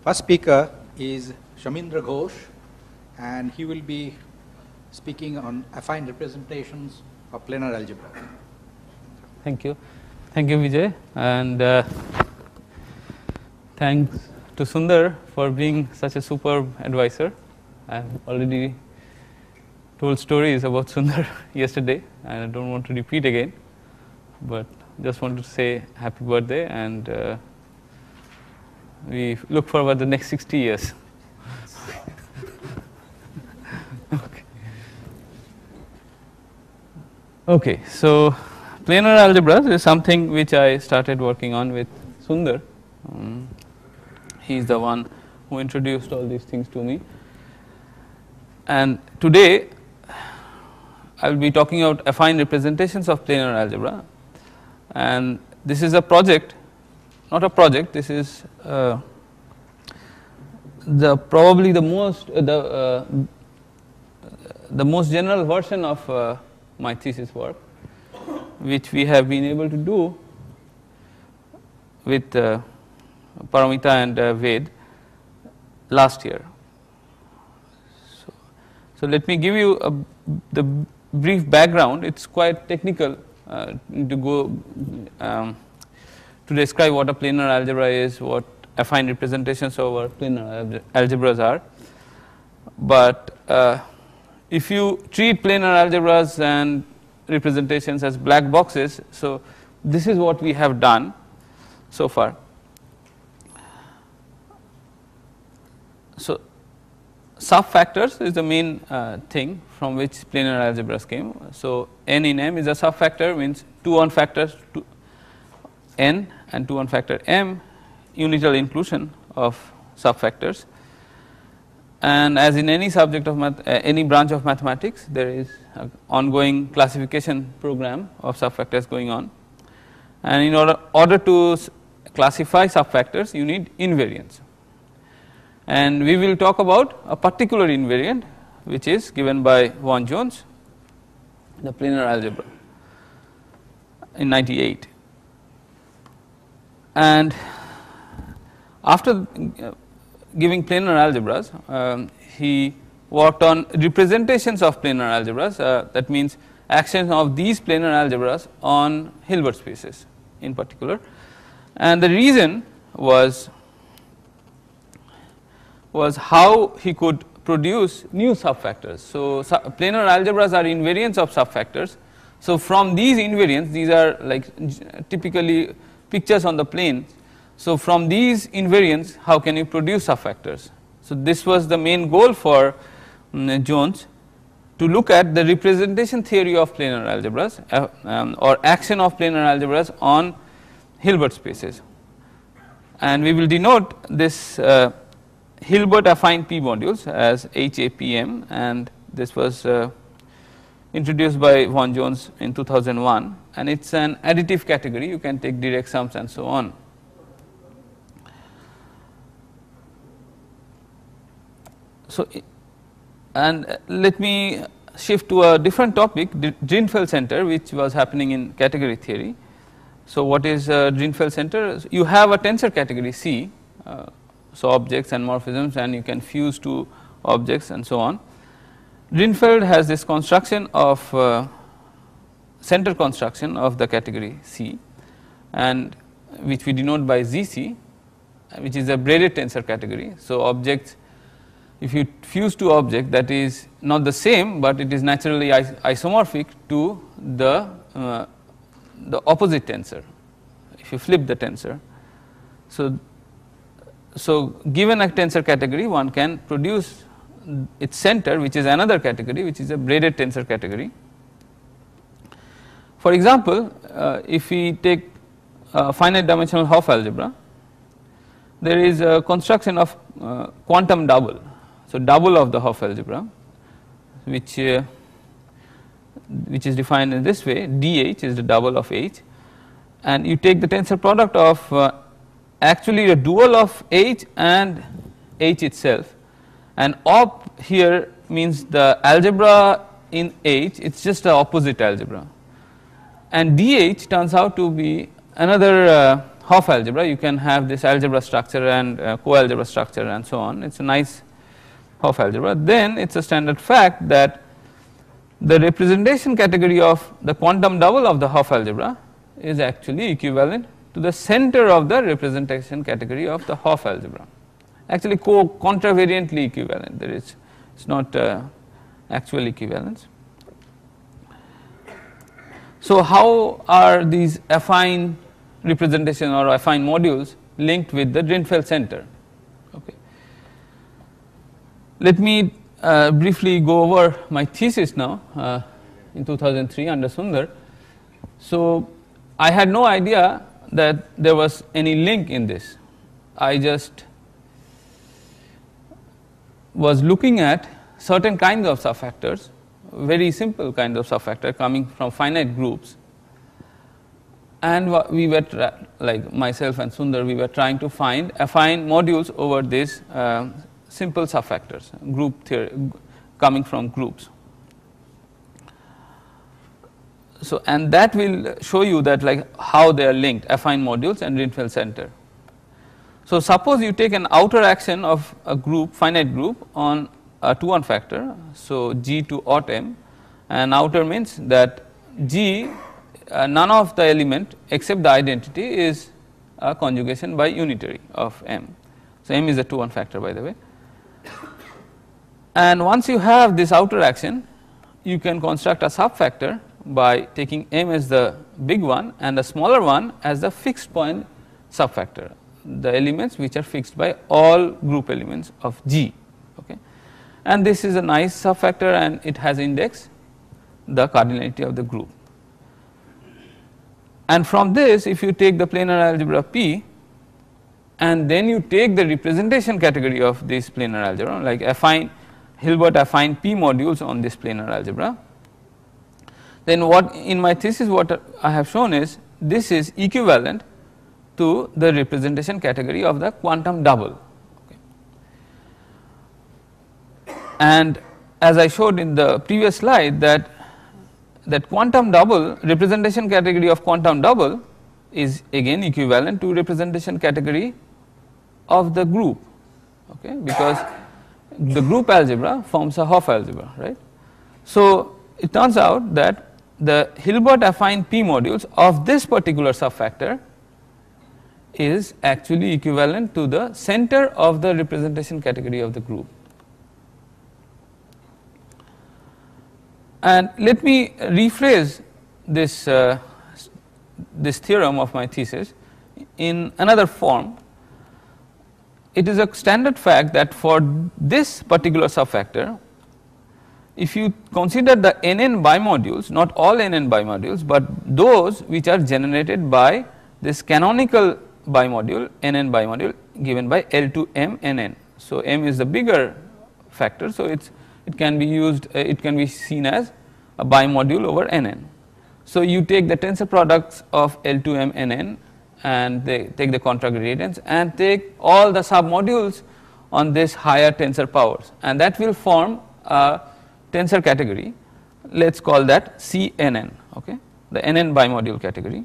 First speaker is Shamindra Ghosh, and he will be speaking on affine representations of planar algebra. Thank you, Vijay, and thanks to Sundar for being such a superb advisor. I have already told stories about Sundar yesterday, and I don't want to repeat again, but just wanted to say happy birthday, and we look forward to the next 60 years. Okay, so planar algebras is something which I started working on with Sundar. He is the one who introduced all these things to me. And today I will be talking about affine representations of planar algebra. And this is a project, not a project. This is probably the most general version of my thesis work, which we have been able to do with Paramita and Ved last year. So let me give you the brief background. It's quite technical to go to describe what a planar algebra is, what affine representations of our planar algebras are. But if you treat planar algebras and representations as black boxes, so this is what we have done so far. So subfactors is the main thing from which planar algebras came. So n in M is a subfactor, means 2 on factors n and 2 on factor m, unital inclusion of subfactors. And as in any subject of any branch of mathematics, there is an ongoing classification program of subfactors going on. And in order to classify subfactors, you need invariants. And we will talk about a particular invariant, which is given by von Jones, the planar algebra, in 98. And after giving planar algebras, he worked on representations of planar algebras, that means actions of these planar algebras on Hilbert spaces in particular. And the reason was how he could produce new subfactors. So planar algebras are invariants of subfactors. So from these invariants, these are like typically pictures on the plane. So from these invariants, how can you produce subfactors? So this was the main goal for Jones, to look at the representation theory of planar algebras or action of planar algebras on Hilbert spaces. And we will denote this Hilbert affine p modules as HAPM, and this was introduced by von Jones in 2001, and it's an additive category. You can take direct sums and so on. So, and let me shift to a different topic, Drinfeld center, which was happening in category theory. So what is Drinfeld center? You have a tensor category C, so objects and morphisms, and you can fuse two objects and so on. Drinfeld has this construction of center construction of the category C, and which we denote by ZC, which is a braided tensor category. So objects, if you fuse two objects, that is not the same, but it is naturally isomorphic to the opposite tensor if you flip the tensor. So given a tensor category, one can produce its center, which is another category, which is a braided tensor category. For example, if we take a finite dimensional Hopf algebra, there is a construction of quantum double. So double of the Hopf algebra, which is defined in this way: dH is the double of H, and you take the tensor product of actually a dual of H and H itself, and op here means the algebra in H, it's just the opposite algebra, and dH turns out to be another Hopf algebra, you can have this algebra structure and co-algebra structure and so on. It's a nice Hopf algebra. Then it's a standard fact that the representation category of the quantum double of the Hopf algebra is actually equivalent to the center of the representation category of the Hopf algebra. Actually contravariantly equivalent, there is, it's not actual equivalence. So how are these affine representation or affine modules linked with the Drinfeld center? Okay. Let me briefly go over my thesis now in 2003 under Sundar. So I had no idea that there was any link in this. I just was looking at certain kinds of subfactors, very simple kinds of subfactor coming from finite groups, and we were like myself and Sundar, we were trying to find affine modules over these simple subfactors, group theory coming from groups. So and that will show you that like how they are linked, affine modules and Drinfeld center. So suppose you take an outer action of a group, finite group on a 2-1 factor, so G to aught M, and outer means that G, none of the element except the identity is a conjugation by unitary of M. So M is a 2-1 factor, by the way. And once you have this outer action, you can construct a subfactor by taking M as the big one and the smaller one as the fixed point subfactor, the elements which are fixed by all group elements of G. Okay. And this is a nice subfactor and it has index the cardinality of the group. And from this, if you take the planar algebra P and then you take the representation category of this planar algebra, like affine Hilbert affine P modules on this planar algebra, then what in my thesis what I have shown is this is equivalent to the representation category of the quantum double. Okay. And as I showed in the previous slide that quantum double, representation category of quantum double is again equivalent to representation category of the group, okay, because the group algebra forms a Hopf algebra, right. So it turns out that the Hilbert affine P modules of this particular subfactor is actually equivalent to the center of the representation category of the group. And let me rephrase this this theorem of my thesis in another form. It is a standard fact that for this particular subfactor, if you consider the NN bimodules, not all NN bimodules, but those which are generated by this canonical bimodule, NN bimodule given by L2M NN. So M is the bigger factor, so it can be used, it can be seen as a bimodule over NN. So you take the tensor products of L2M NN and they take the contragradients and take all the submodules on this higher tensor powers, and that will form a tensor category. Let us call that CNN, okay, the NN bimodule category.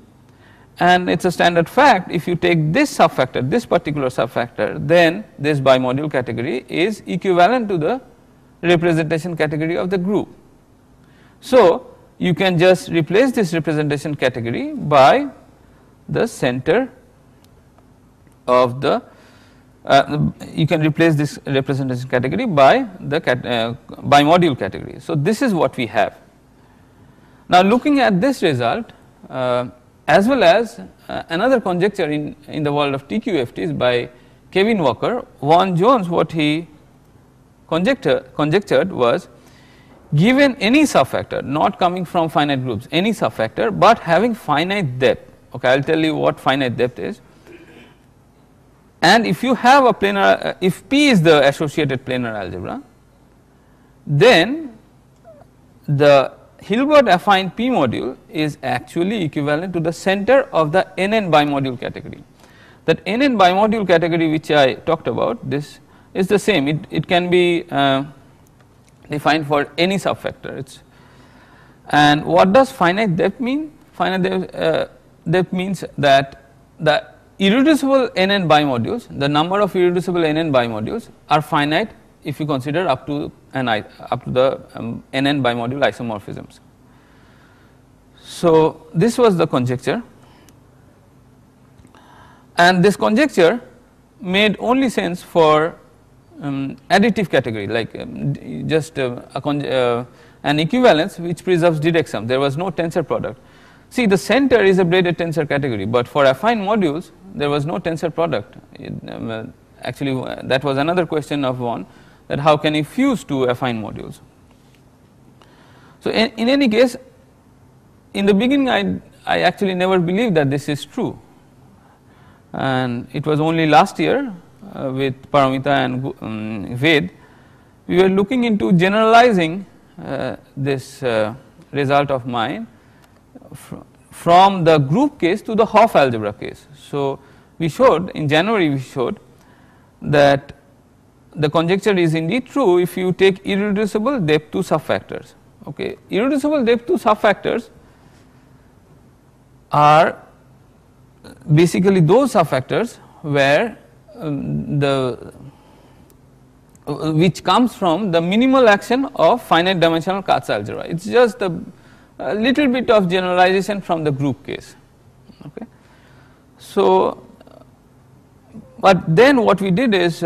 And it is a standard fact, if you take this subfactor, this particular subfactor, then this bimodule category is equivalent to the representation category of the group. So you can just replace this representation category by the center of the you can replace this representation category by the bimodule category. So this is what we have. Now looking at this result as well as another conjecture in the world of TQFTs by Kevin Walker, Vaughan Jones, what he conjectured was, given any subfactor not coming from finite groups, any subfactor but having finite depth, okay, I will tell you what finite depth is, and if you have a planar, if P is the associated planar algebra, then the Hilbert affine P module is actually equivalent to the center of the NN bimodule category. That NN bimodule category which I talked about, this is the same, it can be defined for any subfactor. And what does finite depth mean? Finite depth means that the irreducible NN bimodules, the number of irreducible NN bimodules are finite if you consider up to the NN bimodule isomorphisms. So, this was the conjecture, and this conjecture made only sense for additive category, like just an equivalence which preserves direct sum. There was no tensor product. See, the center is a braided tensor category, but for affine modules there was no tensor product. Actually, that was another question of one, that how can you fuse two affine modules. So, in any case, in the beginning I actually never believed that this is true, and it was only last year with Paramita and Ved we were looking into generalizing this result of mine from the group case to the Hopf algebra case. So, we showed in January, we showed that the conjecture is indeed true if you take irreducible depth 2 subfactors. Okay. Irreducible depth 2 subfactors are basically those subfactors where which comes from the minimal action of finite dimensional Katz algebra. It is just a little bit of generalization from the group case. Okay. So, but then what we did is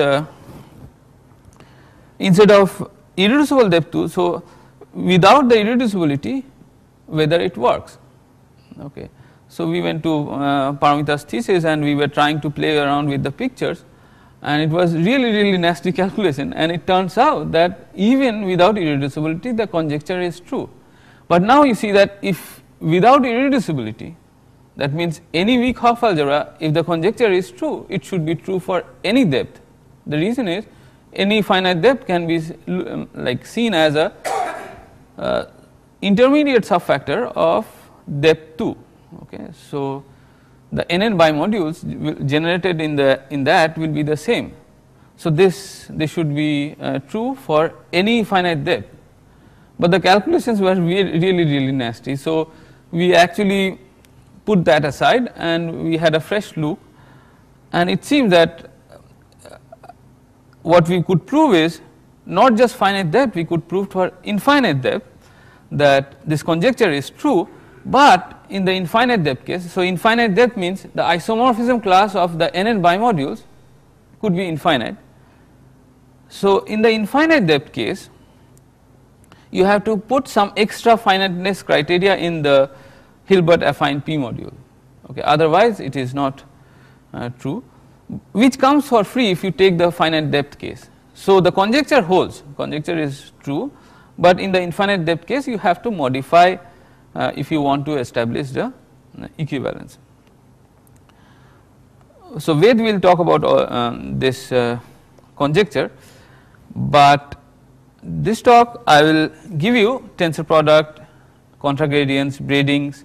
instead of irreducible depth 2, so without the irreducibility whether it works. Okay. So, we went to Paramita's thesis and we were trying to play around with the pictures, and it was really nasty calculation, and it turns out that even without irreducibility the conjecture is true. But now you see that if without irreducibility, that means any weak Hopf algebra, if the conjecture is true, it should be true for any depth. The reason is any finite depth can be like seen as a intermediate subfactor of depth 2. Okay. So, the NN bimodules generated in that will be the same. So, this should be true for any finite depth, but the calculations were really nasty. So, we actually put that aside and we had a fresh look, and it seems that what we could prove is not just finite depth, we could prove for infinite depth that this conjecture is true, but in the infinite depth case. So, infinite depth means the isomorphism class of the NN bimodules could be infinite. So, in the infinite depth case you have to put some extra finiteness criteria in the Hilbert affine P module. Okay. Otherwise, it is not true, which comes for free if you take the finite depth case. So, the conjecture holds, conjecture is true, but in the infinite depth case you have to modify if you want to establish the equivalence. So, Ved will talk about this conjecture, but this talk I will give you tensor product, contragradients, braidings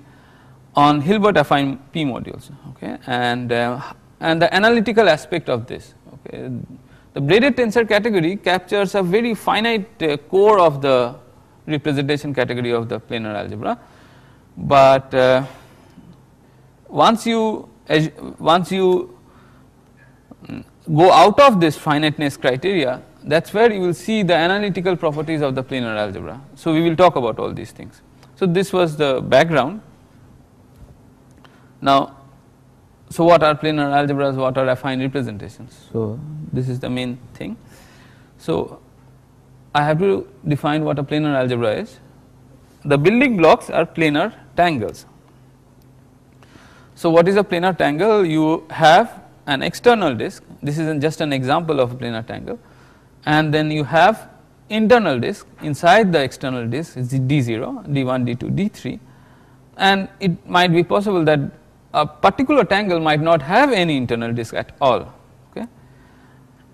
on Hilbert affine P modules, okay, and the analytical aspect of this. Okay. The braided tensor category captures a very finite core of the representation category of the planar algebra, but once you go out of this finiteness criteria, that is where you will see the analytical properties of the planar algebra. So, we will talk about all these things. So, this was the background. Now, so what are planar algebras, what are affine representations? So, this is the main thing. So, I have to define what a planar algebra is. The building blocks are planar tangles. So, what is a planar tangle? You have an external disk, this is just an example of a planar tangle, and then you have internal disk. Inside the external disk is D0, D1, D2, D3, and it might be possible that a particular tangle might not have any internal disk at all. Okay.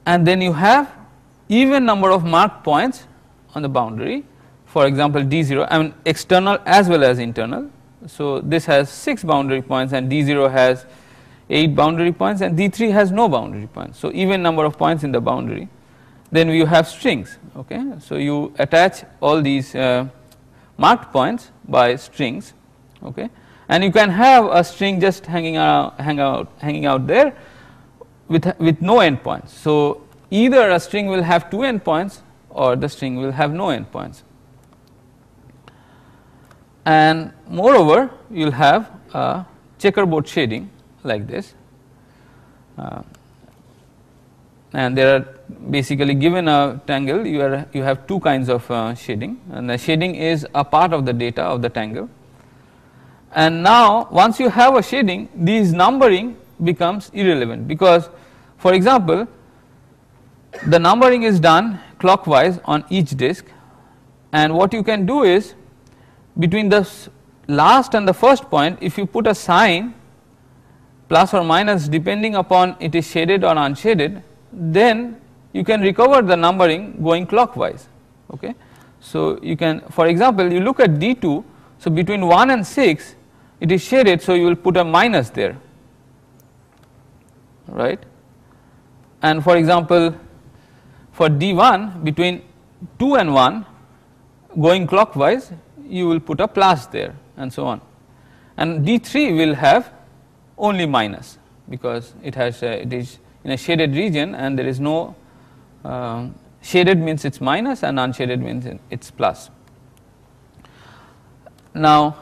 And then you have even number of marked points on the boundary, for example D0, I mean external as well as internal. So, this has 6 boundary points and D0 has 8 boundary points and D3 has no boundary points. So, even number of points in the boundary. Then you have strings. Okay. So, you attach all these marked points by strings, okay, and you can have a string just hanging out there with no endpoints. So either a string will have 2 endpoints or the string will have no endpoints. And moreover, you will have a checkerboard shading like this, and there are basically, given a tangle, you have 2 kinds of shading, and the shading is a part of the data of the tangle. And now once you have a shading, these numbering becomes irrelevant, because for example the numbering is done clockwise on each disk, and what you can do is between the last and the first point, if you put a sign plus or minus depending upon it is shaded or unshaded, then you can recover the numbering going clockwise. Okay. So you can, for example, you look at D2, so between 1 and 6 it is shaded, so you will put a minus there, right. And for example for D1 between 2 and 1 going clockwise, you will put a plus there, and so on. And D3 will have only minus, because it has it is in a shaded region, and there is no shaded means it's minus and unshaded means it's plus. Now,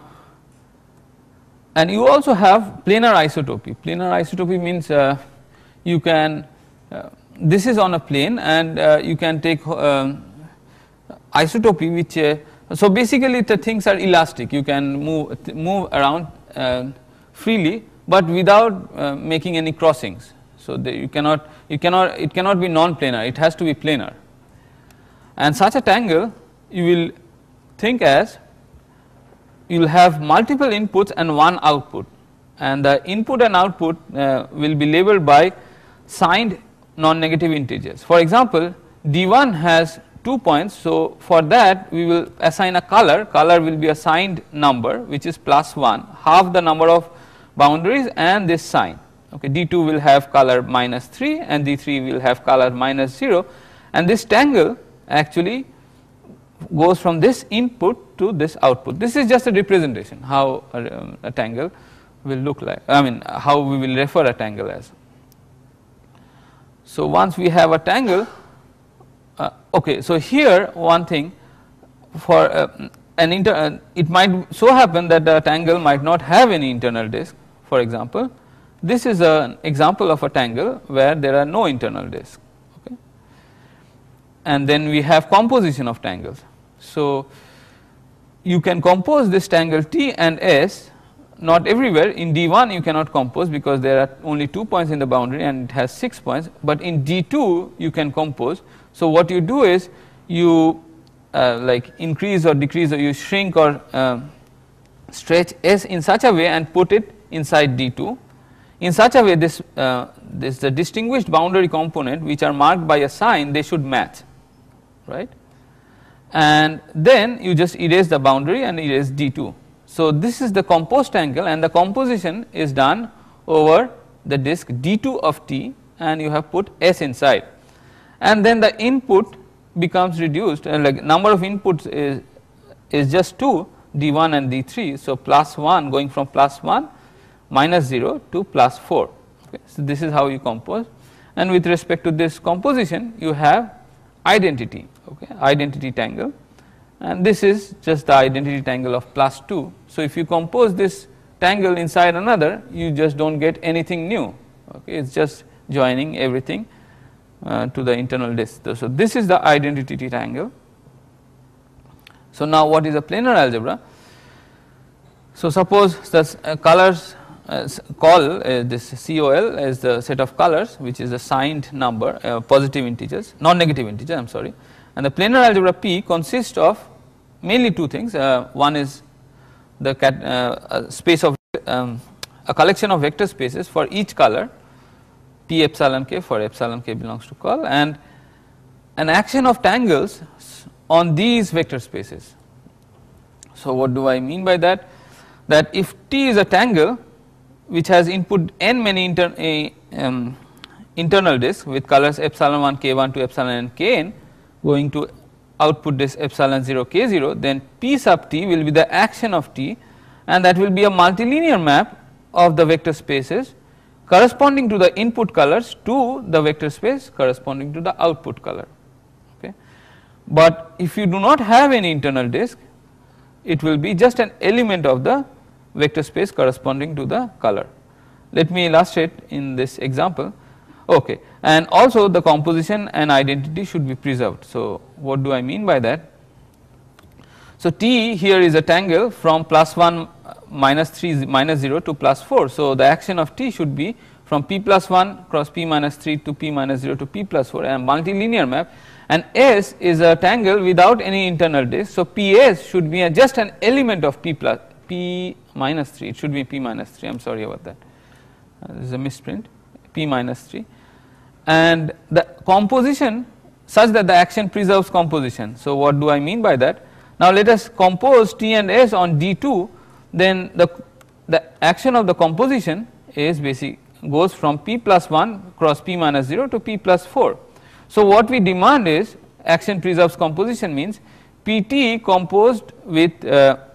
and you also have planar isotopy. Planar isotopy means you can this is on a plane, and you can take isotopy which so basically the things are elastic, you can move around freely, but without making any crossings. So it cannot be non-planar, it has to be planar. And such a tangle you will think as you will have multiple inputs and one output, and the input and output will be labeled by signed non-negative integers. For example, D1 has 2 points, so for that we will assign a color. Color will be a signed number which is +1, half the number of boundaries and this sign. Okay, D2 will have color -3 and D3 will have color -0, and this tangle actually goes from this input to this output. This is just a representation how a tangle will look like, I mean how we will refer a tangle as. So once we have a tangle, okay, so here one thing, for it might so happen that the tangle might not have any internal disk. For example, this is an example of a tangle where there are no internal disks. Okay. And then we have composition of tangles. So you can compose this tangle T and S, not everywhere. In D1 you cannot compose because there are only 2 points in the boundary and it has 6 points, but in D2 you can compose. So what you do is you like increase or decrease, or you shrink or stretch S in such a way and put it inside D2. In such a way the distinguished boundary component which are marked by a sign, they should match, right. And then you just erase the boundary and erase D2. So this is the composed tangle, and the composition is done over the disk D2 of T, and you have put S inside, and then the input becomes reduced, and like number of inputs is just 2, D1 and D3. So +1 going from +1 -0 to +4. Okay. So this is how you compose, and with respect to this composition you have identity, okay, identity tangle, and this is just the identity tangle of +2. So if you compose this tangle inside another, you just don't get anything new. Okay, it's just joining everything to the internal disk. So this is the identity tangle. So now what is a planar algebra? So suppose the colors call this COL is the set of colors which is a signed number, positive integers, non-negative integer, I am sorry, and the planar algebra P consists of mainly 2 things. One is the space of a collection of vector spaces for each color, P epsilon k, for epsilon k belongs to col, and an action of tangles on these vector spaces. So what do I mean by that? That if T is a tangle which has input n many internal disks with colors epsilon 1 k1 to epsilon n kn going to output this epsilon 0 k0, then P sub T will be the action of T, and that will be a multilinear map of the vector spaces corresponding to the input colors to the vector space corresponding to the output color. Okay. But if you do not have any internal disk, it will be just an element of the vector space corresponding to the color. Let me illustrate in this example. Okay. And also the composition and identity should be preserved. So, what do I mean by that? So, T here is a tangle from +1 -3 -0 to +4. So, the action of T should be from P +1 cross P -3 to P -0 to P +4, and multilinear map, and S is a tangle without any internal disk. So, PS should be just an element of P -3, it should be P -3, I am sorry about that, this is a misprint, P -3, and the composition such that the action preserves composition. So, what do I mean by that? Now, let us compose T and S on D2, then the action of the composition is goes from P +1 cross P -0 to P +4. So, what we demand is action preserves composition means PT composed with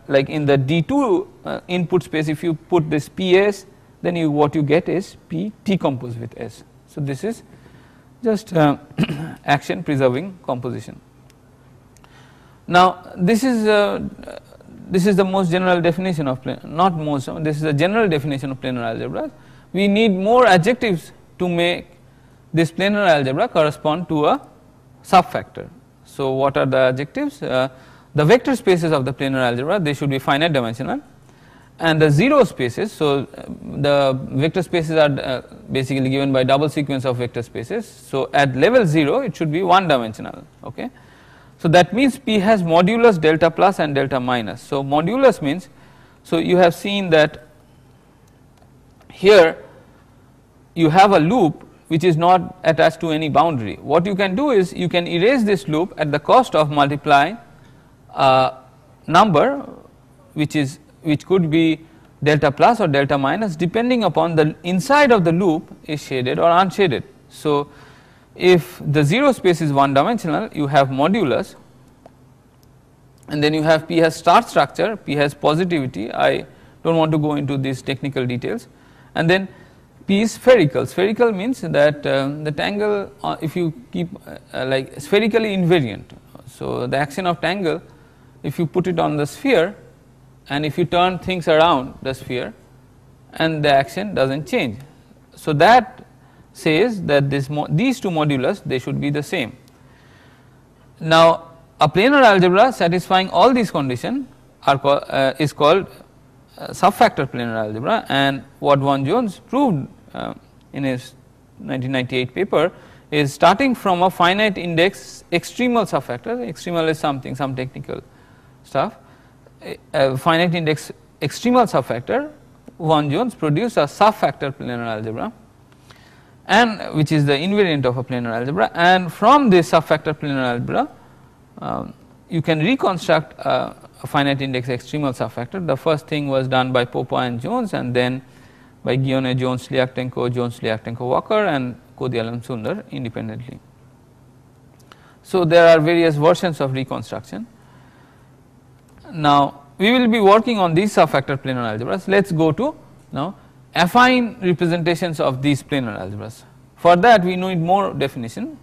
like in the D2 input space, if you put this PS, then what you get is PT composed with S. So, this is just action preserving composition. Now, this is the most general definition of not most, this is a general definition of planar algebras. We need more adjectives to make this planar algebra correspond to a subfactor. So, what are the adjectives? The vector spaces of the planar algebra, they should be finite dimensional, and the zero spaces. So, the vector spaces are basically given by double sequence of vector spaces. So, at level 0 it should be one dimensional. Okay. So, that means P has modulus delta plus and delta minus. So, modulus means, so you have seen that here you have a loop which is not attached to any boundary. What you can do is you can erase this loop at the cost of multiplying a number which could be delta plus or delta minus depending upon the inside of the loop is shaded or unshaded. So, if the zero space is one dimensional, you have modulus, and then you have P has star structure, P has positivity. I do not want to go into these technical details, and then P is spherical. Spherical means that the tangle, if you keep like spherically invariant. So, the action of tangle, if you put it on the sphere and if you turn things around the sphere, and the action does not change. So, that says that these two modulus, they should be the same. Now, a planar algebra satisfying all these conditions is called subfactor planar algebra, and what von Jones proved in his 1998 paper is starting from a finite index extremal subfactor. Extremal is something, some technical stuff. A finite index extremal subfactor, von Jones produced a subfactor planar algebra, and which is the invariant of a planar algebra, and from this subfactor planar algebra you can reconstruct a finite index extremal subfactor. The first thing was done by Popa and Jones, and then by Guione, Jones, Sliaktenko, Walker, and Kodialam Sundar independently. So, there are various versions of reconstruction. Now, we will be working on these subfactor planar algebras. Let us go to now affine representations of these planar algebras. For that we need more definition.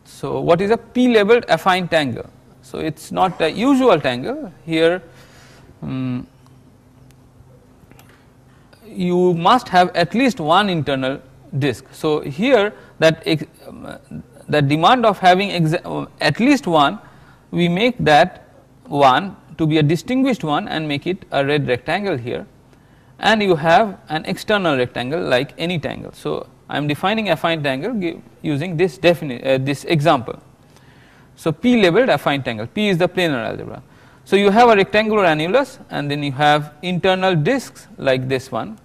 So, what is a P labeled affine tangle? So, it is not a usual tangle here. You must have at least one internal disk. So, here that the demand of having at least one, we make that one to be a distinguished one and make it a red rectangle here, and you have an external rectangle like any tangle. So, I am defining affine tangle using this this example. So, P labeled affine tangle, P is the planar algebra. So, you have a rectangular annulus, and then you have internal disks like this one,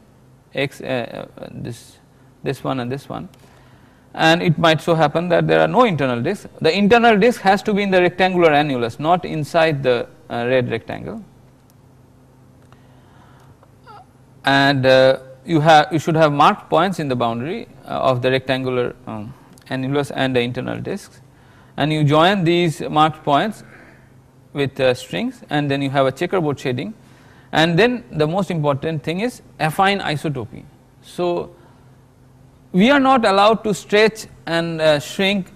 this one and this one, and it might so happen that there are no internal disks. The internal disk has to be in the rectangular annulus, not inside the red rectangle, and you should have marked points in the boundary of the rectangular annulus and the internal disks, and you join these marked points with strings, and then you have a checkerboard shading, And then the most important thing is affine isotopy. So we are not allowed to stretch and shrink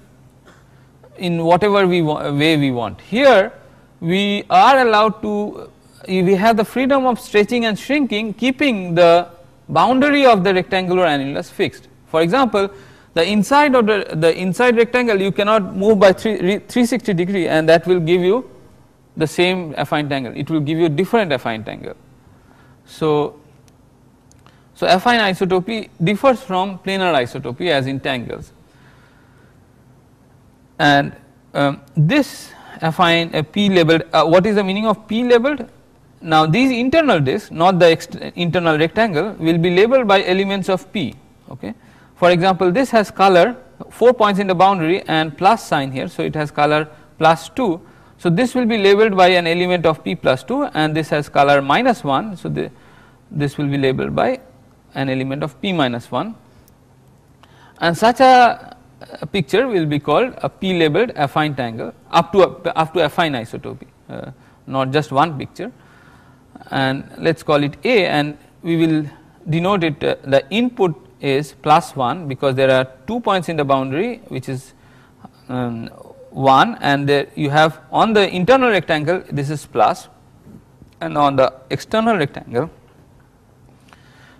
in whatever way we want. Here we are allowed to, we have the freedom of stretching and shrinking, keeping the boundary of the rectangular annulus fixed. For example, the inside of the inside rectangle you cannot move by 360 degree, and that will give you the same affine tangle. It will give you different affine tangle. So affine isotopy differs from planar isotopy as in tangles. And this affine p labeled, what is the meaning of p labeled? Now these internal disks, not the internal rectangle, will be labeled by elements of p. Okay. For example, this has color 4 points in the boundary and plus sign here, so it has color +2. So this will be labeled by an element of p +2, and this has color -1. So this will be labeled by an element of p -1, and such a picture will be called a p labeled affine tangle up to affine isotopy, not just one picture. And let us call it A, and we will denote it, the input is +1 because there are 2 points in the boundary, which is 1, and there you have on the internal rectangle this is plus, and on the external rectangle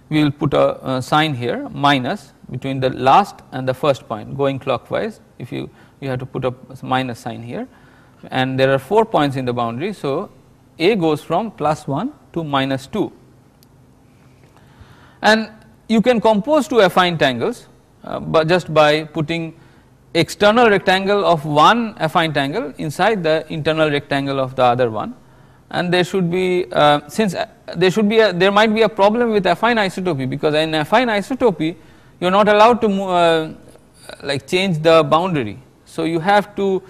we will put a sign here minus between the last and the first point going clockwise. If you have to put a minus sign here, and there are 4 points in the boundary. So A goes from +1 to -2, and you can compose two affine tangles but just by putting external rectangle of one affine tangle inside the internal rectangle of the other one. And there should be since there might be a problem with affine isotopy, because in affine isotopy you are not allowed to like change the boundary. So you have to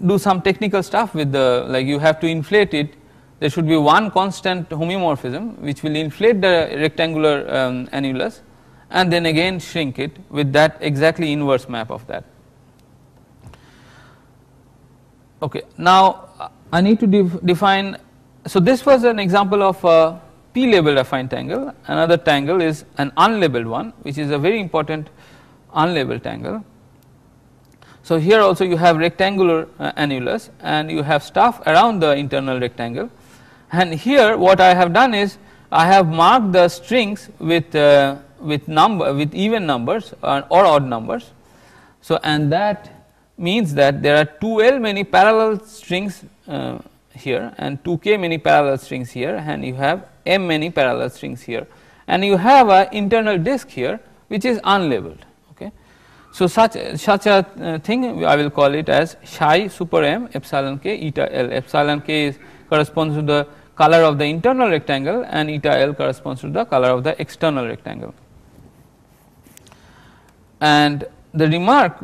do some technical stuff with the, like you have to inflate it. There should be one constant homeomorphism which will inflate the rectangular annulus and then again shrink it with that exactly inverse map of that. Okay, now I need to define. So this was an example of a p labeled affine tangle. Another tangle is an unlabeled one, which is a very important unlabeled tangle. So here also you have rectangular annulus and you have stuff around the internal rectangle, and here what I have done is I have marked the strings with even numbers or odd numbers. So and that means that there are 2l many parallel strings here and 2k many parallel strings here, and you have m many parallel strings here, and you have an internal disk here which is unlabeled. Okay. So such a thing I will call it as psi super m epsilon k eta l. Epsilon k corresponds to the color of the internal rectangle and eta l corresponds to the color of the external rectangle. And the remark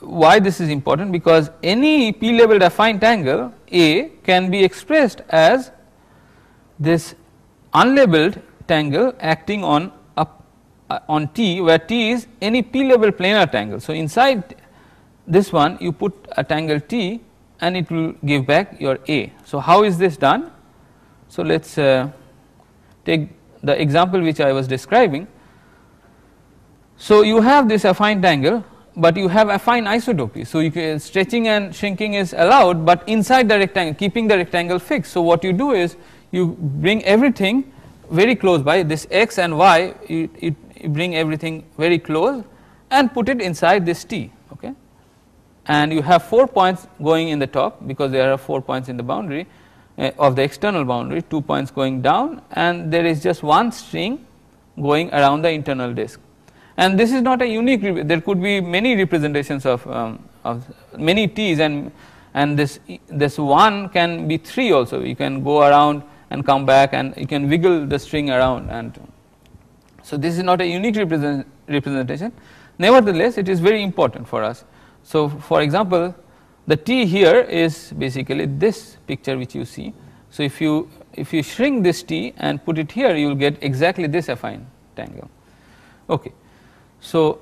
why this is important, because any p labeled affine tangle A can be expressed as this unlabeled tangle acting on T, where T is any p labeled planar tangle. So inside this one you put a tangle T and it will give back your A. So how is this done? So let us take the example which I was describing. So you have this affine tangle, but you have affine isotopy. So you can, stretching and shrinking is allowed, but inside the rectangle, keeping the rectangle fixed. So what you do is you bring everything very close by, this x and y, you bring everything very close and put it inside this T. Okay, and you have 4 points going in the top, because there are 4 points in the boundary of the external boundary, 2 points going down, and there is just one string going around the internal disk. And this is not a unique, there could be many representations of many T's, and this one can be 3 also. You can go around and come back, and you can wiggle the string around, and so this is not a unique representation. Nevertheless, it is very important for us. So for example, the T here is basically this picture which you see. So if you shrink this T and put it here, you will get exactly this affine tangle. Okay. So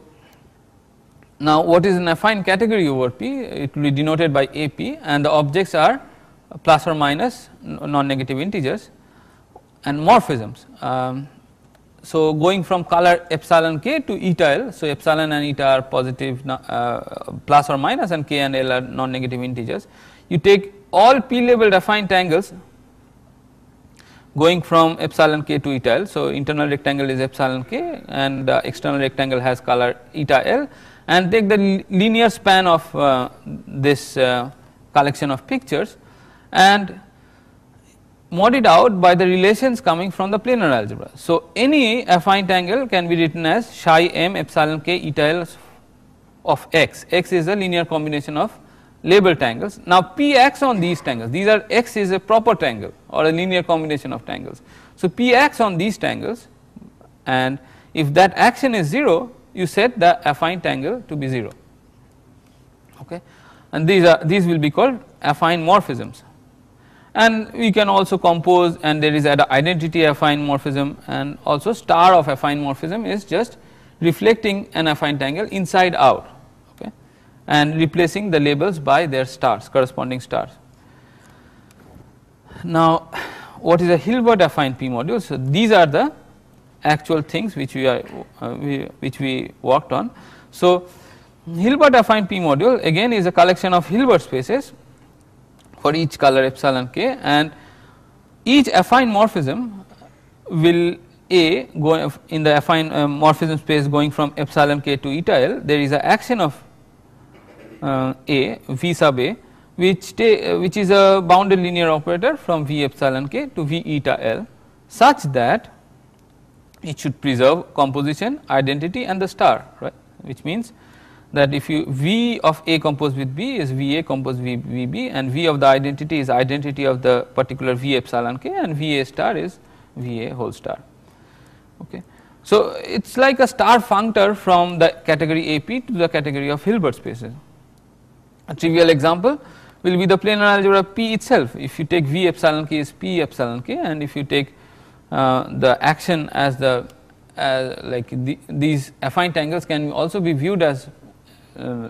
now what is an affine category over P? It will be denoted by AP, and the objects are plus or minus non-negative integers, and morphisms. So going from color epsilon k to eta l, so epsilon and eta are positive plus or minus, and k and l are non-negative integers. You take all p labeled affine tangles going from epsilon k to eta l. So internal rectangle is epsilon k and external rectangle has color eta l, and take the linear span of this collection of pictures and mod it out by the relations coming from the planar algebra. So any affine tangle can be written as psi m epsilon k eta l of x. X is a linear combination of labeled tangles. Now p acts on these tangles. These are, x is a proper tangle or a linear combination of tangles. So p acts on these tangles, and if that action is 0, you set the affine tangle to be 0. Okay, and these will be called affine morphisms. And we can also compose, and there is an identity affine morphism, and also star of affine morphism is just reflecting an affine tangle inside out, okay, and replacing the labels by their stars, corresponding stars. Now what is a Hilbert affine p module? So these are the actual things which we worked on. So Hilbert affine p module again is a collection of Hilbert spaces for each color epsilon k, and each affine morphism will A go in the affine morphism space going from epsilon k to eta l. There is an action of A, V sub A, which is a bounded linear operator from V epsilon k to V eta l, such that it should preserve composition, identity, and the star, right, which means that if you V of A composed with B is V A composed with V B, and V of the identity is identity of the particular V epsilon k, and V A star is V A whole star. Okay. So it is like a star functor from the category AP to the category of Hilbert spaces. A trivial example will be the planar algebra P itself. If you take V epsilon k is P epsilon k, and if you take the action as the these affine tangles can also be viewed as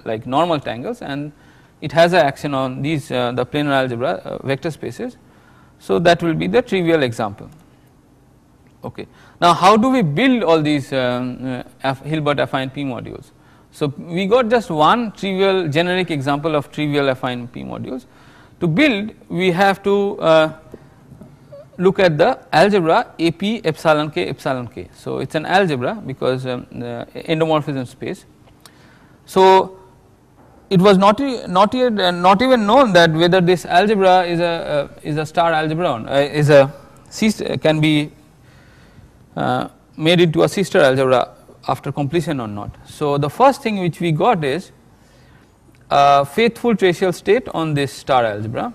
like normal tangles, and it has an action on these the planar algebra vector spaces. So that will be the trivial example. Okay. Now how do we build all these Hilbert affine p modules? So we got just one trivial generic example of trivial affine p modules. To build, we have to look at the algebra AP epsilon k epsilon k. So it is an algebra because endomorphism space. So it was not even known that whether this algebra is a star algebra or can be made into a sister algebra after completion or not. So the first thing which we got is a faithful tracial state on this star algebra.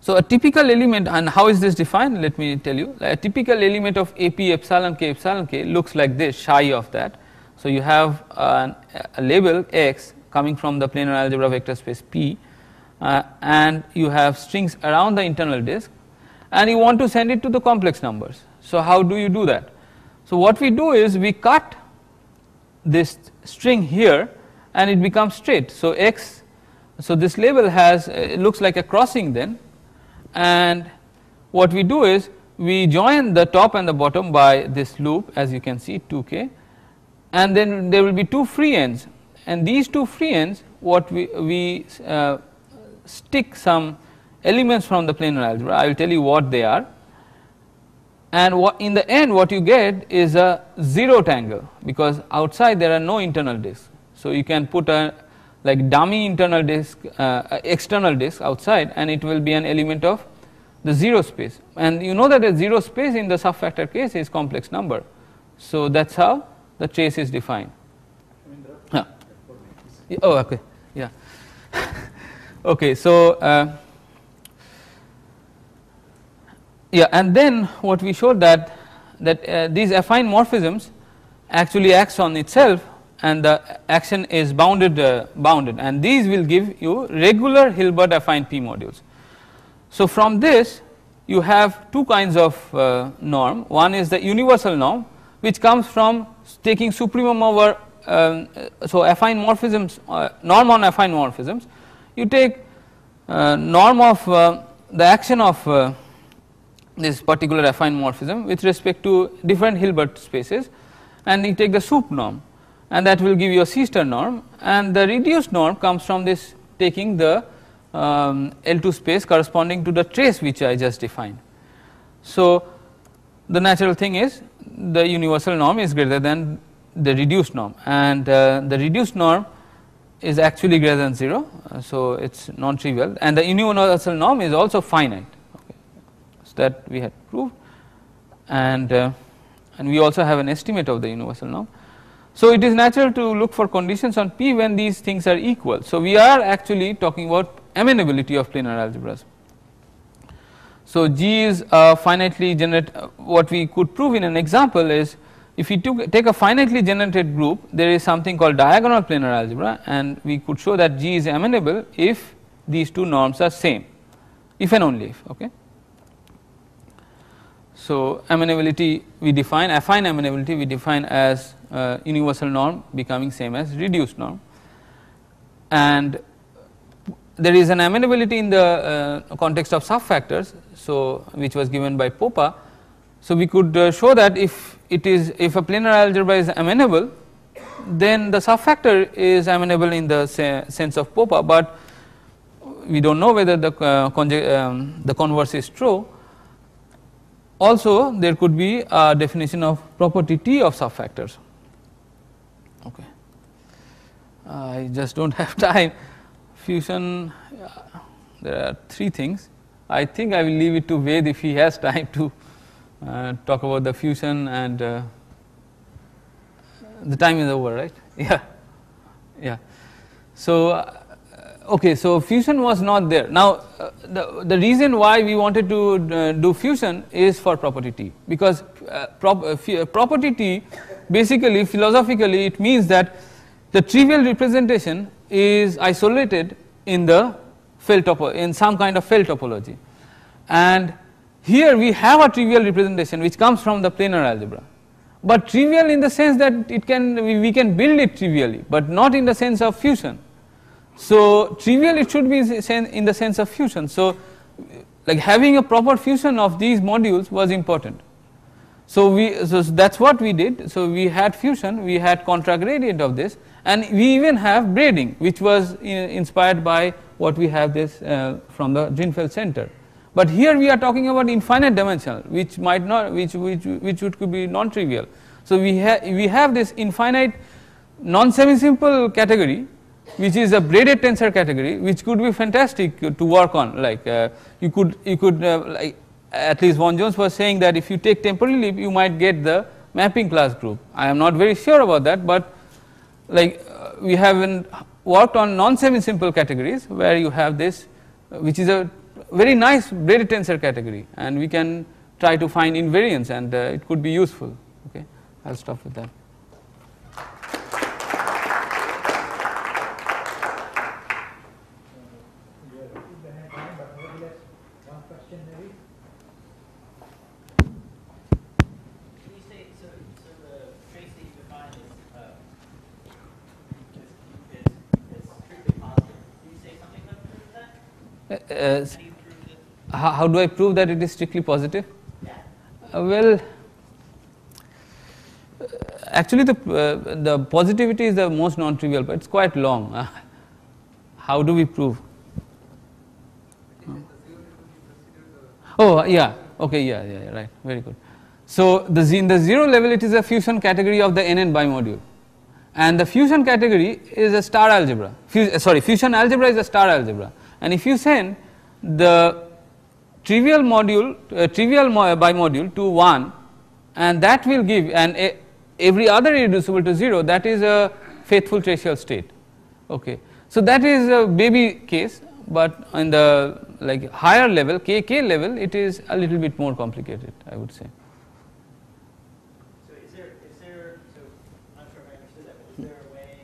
So a typical element, and how is this defined? Let me tell you. A typical element of AP epsilon k looks like this, psi of that. So you have a label x coming from the planar algebra vector space P, and you have strings around the internal disk, and you want to send it to the complex numbers. So how do you do that? So what we do is we cut this string here and it becomes straight. So x, so this label has it looks like a crossing then, and what we do is we join the top and the bottom by this loop, as you can see 2k, and then there will be two free ends, and these two free ends what we stick some elements from the planar algebra. I will tell you what they are, and in the end what you get is a 0 tangle, because outside there are no internal disks. So you can put a like dummy internal disk external disk outside, and it will be an element of the 0 space, and you know that a 0 space in the subfactor case is complex number. So that is how the trace is defined. Yeah. Oh, okay, yeah. Okay, so yeah, and then what we showed that these affine morphisms actually acts on itself, and the action is bounded, and these will give you regular Hilbert affine p modules. So from this you have two kinds of norm. One is the universal norm, which comes from taking supremum over so affine morphisms, norm on affine morphisms. You take norm of the action of this particular affine morphism with respect to different Hilbert spaces, and you take the soup norm, and that will give you a C star norm, and the reduced norm comes from this taking the L2 space corresponding to the trace which I just defined. So, the natural thing is the universal norm is greater than the reduced norm, and the reduced norm is actually greater than 0. So, it is non trivial, and the universal norm is also finite. Okay. So, that we had proved, and we also have an estimate of the universal norm. So, it is natural to look for conditions on P when these things are equal. So, we are actually talking about amenability of planar algebras. So, G is a finitely what we could prove in an example is, if we take a finitely generated group, there is something called diagonal planar algebra, and we could show that G is amenable if these two norms are same, if and only if. Okay. So, amenability we define, affine amenability we define as universal norm becoming same as reduced norm, and there is an amenability in the context of subfactors, so which was given by Popa. So, we could show that if a planar algebra is amenable, then the subfactor is amenable in the sense of Popa, but we do not know whether the converse is true. Also, there could be a definition of property T of subfactors. Okay. I just do not have time. Fusion, there are 3 things. I think I will leave it to Ved if he has time to talk about the fusion, and the time is over, right? Yeah, yeah. So, okay, so fusion was not there. Now, the reason why we wanted to do fusion is for property T, because property T basically philosophically it means that the trivial representation is isolated in the Feld in some kind of Feld topology, and here we have a trivial representation which comes from the planar algebra, but trivial in the sense that it can we can build it trivially, but not in the sense of fusion. So, trivial it should be in the sense of fusion. So, like having a proper fusion of these modules was important. So, that is what we did. So, we had fusion, we had contra gradient of this, and we even have braiding, which was inspired by what we have this from the Drinfeld center. But here we are talking about infinite dimensional, which might not, which could be non-trivial. So, we have this infinite non-semi-simple category, which is a braided tensor category, which could be fantastic to work on. Like you could like at least Von Jones was saying that if you take temporary leap, you might get the mapping class group. I am not very sure about that, but like we haven't worked on non-semi-simple categories where you have this, which is a very nice braided tensor category, and we can try to find invariance, and it could be useful. Okay, I will stop with that. How do I prove that it is strictly positive? Well, actually the positivity is the most non-trivial, but it is quite long. How do we prove? Oh yeah, okay, yeah, right, very good. So, in the 0 level it is a fusion category of the NN bimodule, and the fusion category is a star algebra. Fusion algebra is a star algebra, and if you send the trivial module, trivial bimodule to 1, and that will give, and every other irreducible to 0, that is a faithful tracial state. Okay. So, that is a baby case, but in the like higher level, KK level, it is a little bit more complicated, I would say. So is there, so I'm not sure if I understood that, but is there a way,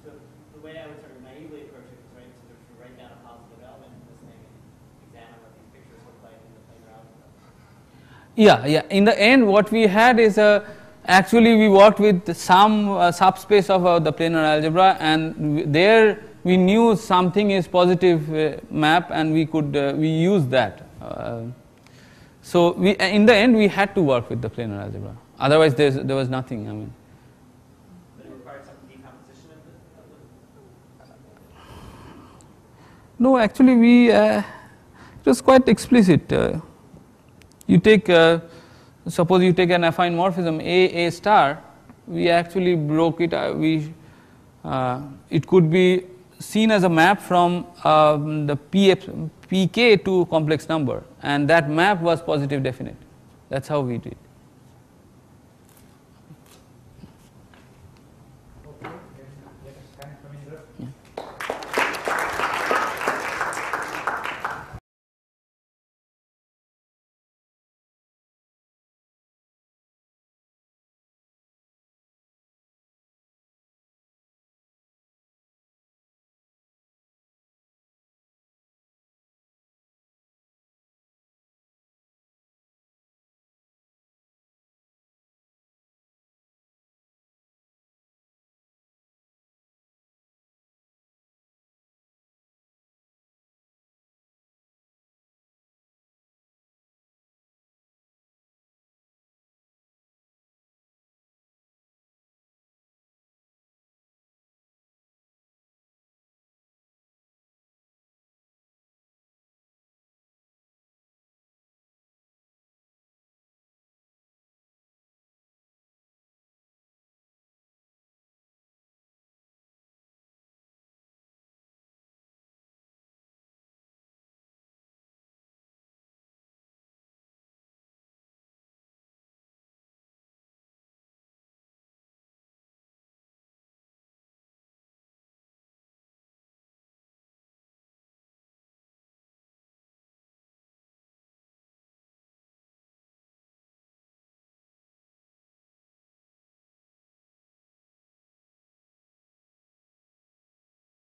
so the way I would sort of naively approach it is, right, sort of to write down a positive element in this thing and examine what these pictures look like in the planar algebra? Yeah. In the end, what we had is actually we worked with some subspace of the planar algebra, and there we knew something is positive map, and we could we used that. So in the end we had to work with the planar algebra. Otherwise there was nothing. I mean. But it required some decomposition of the No, actually it was quite explicit. You take suppose you take an affine morphism A star. We actually broke it. It could be seen as a map from the pk to complex number, and that map was positive definite. That's how we did.